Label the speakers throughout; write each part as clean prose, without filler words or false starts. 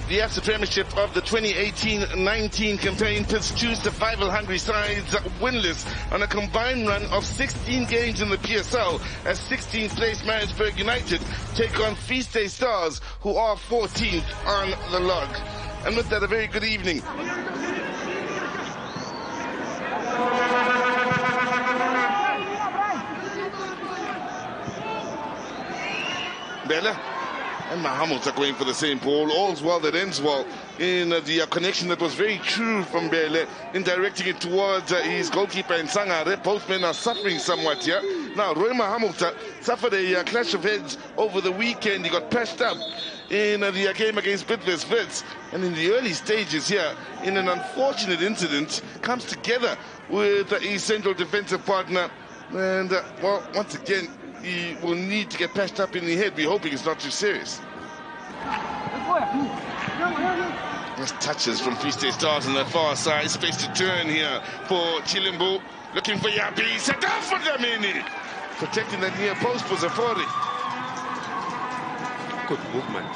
Speaker 1: The AFSA Premiership of the 2018-19 campaign pits two survival-hungry sides winless on a combined run of 16 games in the PSL as 16th place Maritzburg United take on Feast Day Stars, who are 14th on the log. And with that, a very good evening. Bella and Mahamud are going for the same ball. All's well that ends well in the connection that was very true from Bele in directing it towards his goalkeeper in Sangare. Both men are suffering somewhat here. Now, Roy Mahamud suffered a clash of heads over the weekend. He got patched up in the game against Bidvest Wits. And in the early stages here, in an unfortunate incident, comes together with his central defensive partner. And, well, once again, he will need to get patched up in the head. We're hoping it's not too serious. Nice touches from Feast Day Stars on the far side. Space to turn here for Chilimbu. Looking for Yapi. Set up for Damini. Protecting that near post was Afori.
Speaker 2: Good movement.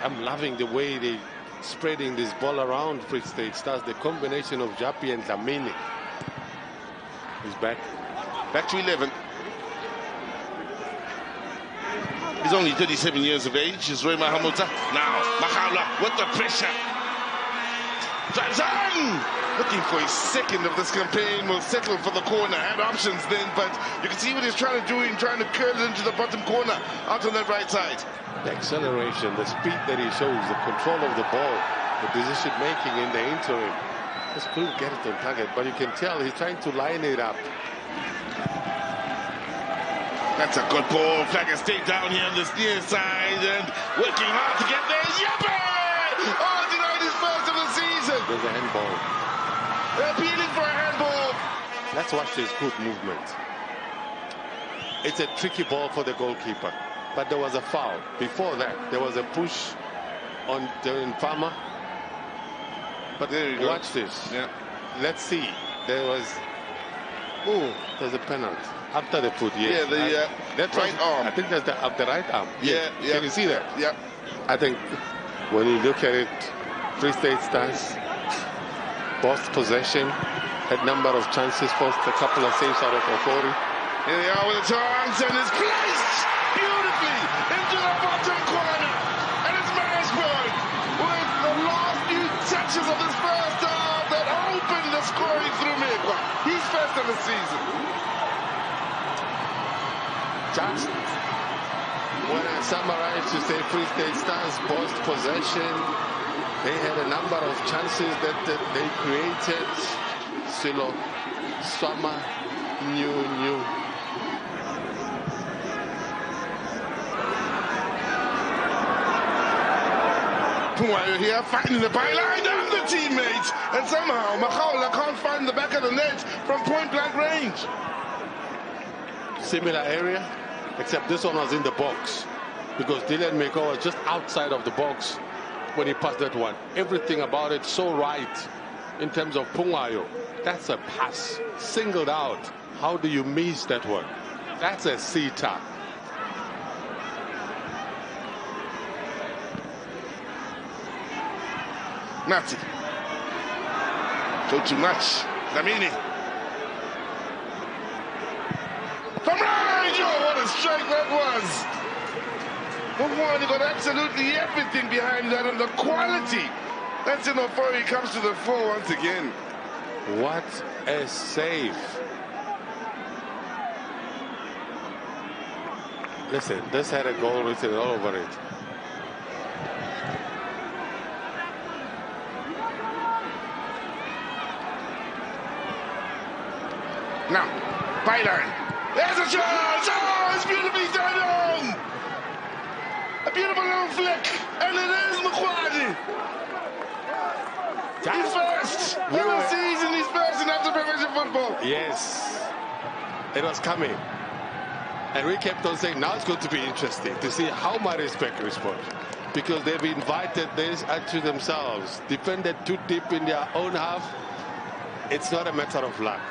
Speaker 2: I'm loving the way they spreading this ball around Feast Day Stars. The combination of Japi and Damini. He's back.
Speaker 1: Back to 11. He's only 37 years of age. Is Roy Mahamuta. Now, Mahala with the pressure. Drives on! Looking for his second of this campaign. Will settle for the corner. Had options then, but you can see what he's trying to do. He's trying to curl it into the bottom corner, out on that right side.
Speaker 2: The acceleration, the speed that he shows, the control of the ball, the decision making in the interim. Just couldn't get it on target, but you can tell he's trying to line it up.
Speaker 1: That's a good ball. Flagger stayed down here on this near side and working hard to get there. Yappe! Oh, denied his first of the season.
Speaker 2: There's a handball.
Speaker 1: They're appealing for a handball.
Speaker 2: Let's watch this good movement. It's a tricky ball for the goalkeeper, but there was a foul. Before that, there was a push on the Farmer. But
Speaker 1: there you go.
Speaker 2: Watch this.
Speaker 1: Yeah.
Speaker 2: Let's see. There was. Oh, there's a penalty. After the foot, yes.
Speaker 1: Yeah, the right arm.
Speaker 2: I think that's the right arm.
Speaker 1: Yeah,
Speaker 2: yes. Can you see that?
Speaker 1: Yeah.
Speaker 2: I think when you look at it, Free State Stars, both possession, had number of chances, forced a couple of saves out of Ofori.
Speaker 1: Here they are with a chance, and it's placed beautifully into the bottom corner. And it's Maritzburg with the last few touches of this first half that opened the scoring through Megwa. He's first of the season.
Speaker 2: Just when I summarize to say Free State Stars post possession, they had a number of chances that they created. Silo, Swama, new.
Speaker 1: Puwayo here finding the byline and the teammates, and somehow Mahaula can't find the back of the net from point blank range.
Speaker 2: Similar area, except this one was in the box because Dylan Meko was just outside of the box when he passed that one. Everything about it so right in terms of Pungayo. That's a pass, singled out. How do you miss that one? That's a sitter.
Speaker 1: Nazi. Too much. Damini. From right! Oh, what a strike that was! He got absolutely everything behind that, and the quality. That's enough for he comes to the fore once again.
Speaker 2: What a save. Listen, this had a goal written all over it.
Speaker 1: Now, byline. There's a chance! Oh, it's beautifully done! A beautiful little flick, and it is Mkwadi. He's first in the season. He's first in after professional football.
Speaker 2: Yes, it was coming. And we kept on saying, now it's going to be interesting to see how Maritzburg responds. Because they've invited this to themselves. Defended too deep in their own half. It's not a matter of luck.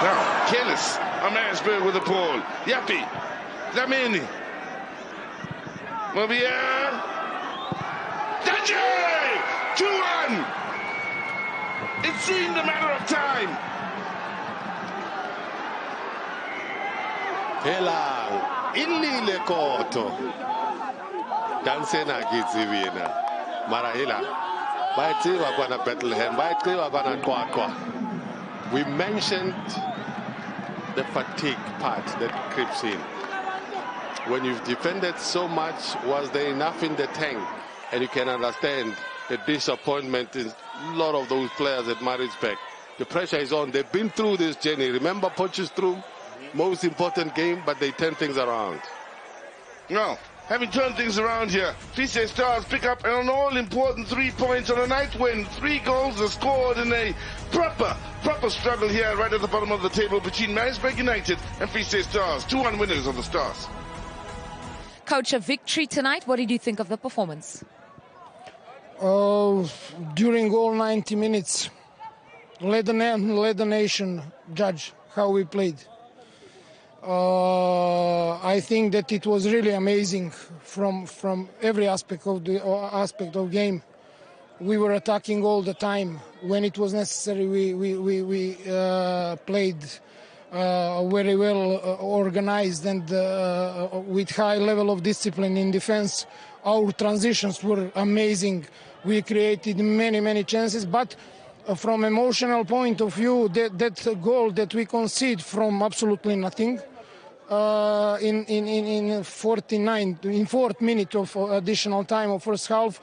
Speaker 1: Now, careless Maritzburg with the ball. Yappi. Lamini. Mobia. Danger! 2-1. It seemed a matter of time.
Speaker 2: Hela ilile koto. Dansena gizivina. Marahila. Baitiwa kwana Bethlehem. Baitiwa kwana Kwakwa. We mentioned the fatigue part that creeps in. When you've defended so much, was there enough in the tank? And you can understand the disappointment in a lot of those players at Maritzburg. The pressure is on. They've been through this journey. Remember Potchefstroom? Most important game, but they turn things around.
Speaker 1: No, having turned things around here, Free State Stars pick up an all-important 3 points on a night when 3 goals are scored in a proper struggle here right at the bottom of the table between Maritzburg United and Free State Stars. 2-1 winners of the Stars.
Speaker 3: Coach, a victory tonight. What did you think of the performance?
Speaker 4: During all 90 minutes, let the nation judge how we played. I think that it was really amazing from every aspect of the game. We were attacking all the time. When it was necessary, we played very well organized and with high level of discipline in defense. Our transitions were amazing. We created many chances, but from emotional point of view, that goal that we concede from absolutely nothing in 4th minute of additional time of first half,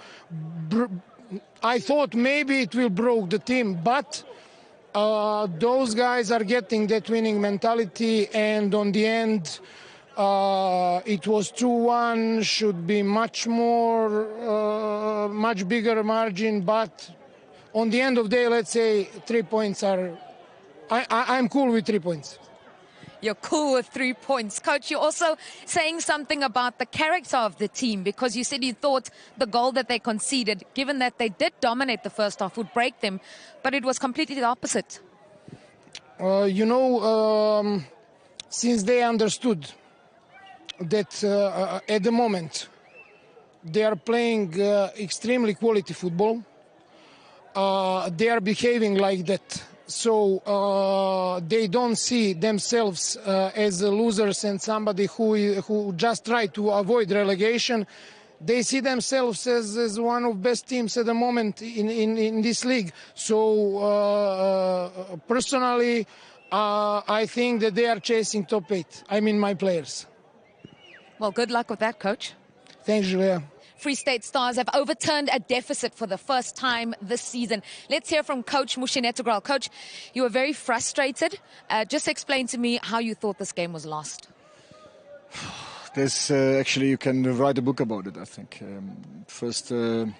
Speaker 4: I thought maybe it will break the team, but those guys are getting that winning mentality, and on the end it was 2-1, should be much bigger margin, but on the end of the day, let's say 3 points are, I'm cool with 3 points.
Speaker 3: You're cool with 3 points. Coach, you're also saying something about the character of the team, because you said you thought the goal that they conceded, given that they did dominate the first half, would break them, but it was completely the opposite.
Speaker 4: Since they understood that at the moment they are playing extremely quality football, they are behaving like that. So they don't see themselves as losers and somebody who just try to avoid relegation. They see themselves as one of best teams at the moment in this league. So personally, I think that they are chasing top 8. I mean, my players.
Speaker 3: Well, good luck with that, Coach.
Speaker 4: Thanks, Julia.
Speaker 3: Free State Stars have overturned a deficit for the first time this season. Let's hear from Coach Mushinetugral. Coach, you were very frustrated. Just explain to me how you thought this game was lost.
Speaker 5: There's actually, you can write a book about it, I think. First, in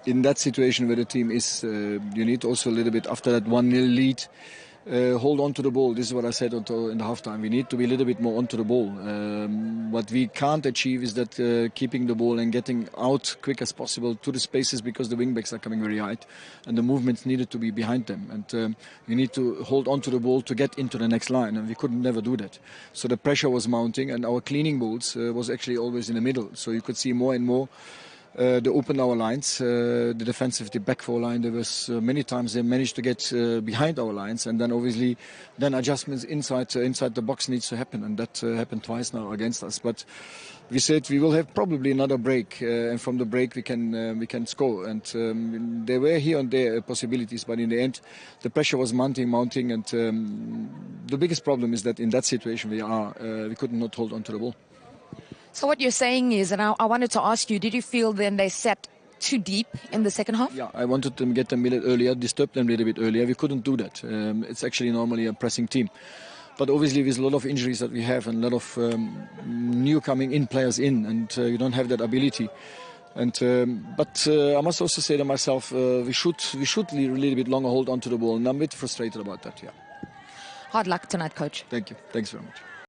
Speaker 5: that situation where the team is, you need also a little bit, after that 1-0 lead, hold on to the ball. This is what I said in the halftime. We need to be a little bit more onto the ball. What we can't achieve is that keeping the ball and getting out quick as possible to the spaces, because the wingbacks are coming very high and the movements needed to be behind them. And you need to hold on to the ball to get into the next line, and we could never do that. So the pressure was mounting, and our cleaning balls was actually always in the middle. So you could see more and more they opened our lines, the defensive, the back four line. There was many times they managed to get behind our lines, and then obviously then adjustments inside the box needs to happen, and that happened twice now against us. But we said we will have probably another break, and from the break we can score. And there were here and there possibilities, but in the end the pressure was mounting, and the biggest problem is that in that situation we could not hold on to the ball.
Speaker 3: So what you're saying is, and I wanted to ask you, did you feel then they sat too deep in the second half?
Speaker 5: Yeah, I wanted to get them a little earlier, disturb them a little bit earlier. We couldn't do that. It's actually normally a pressing team. But obviously with a lot of injuries that we have and a lot of new coming in players in, and you don't have that ability. And but I must also say to myself, we should a little bit longer hold on to the ball, and I'm a bit frustrated about that, yeah.
Speaker 3: Hard luck tonight, Coach.
Speaker 5: Thank you. Thanks very much.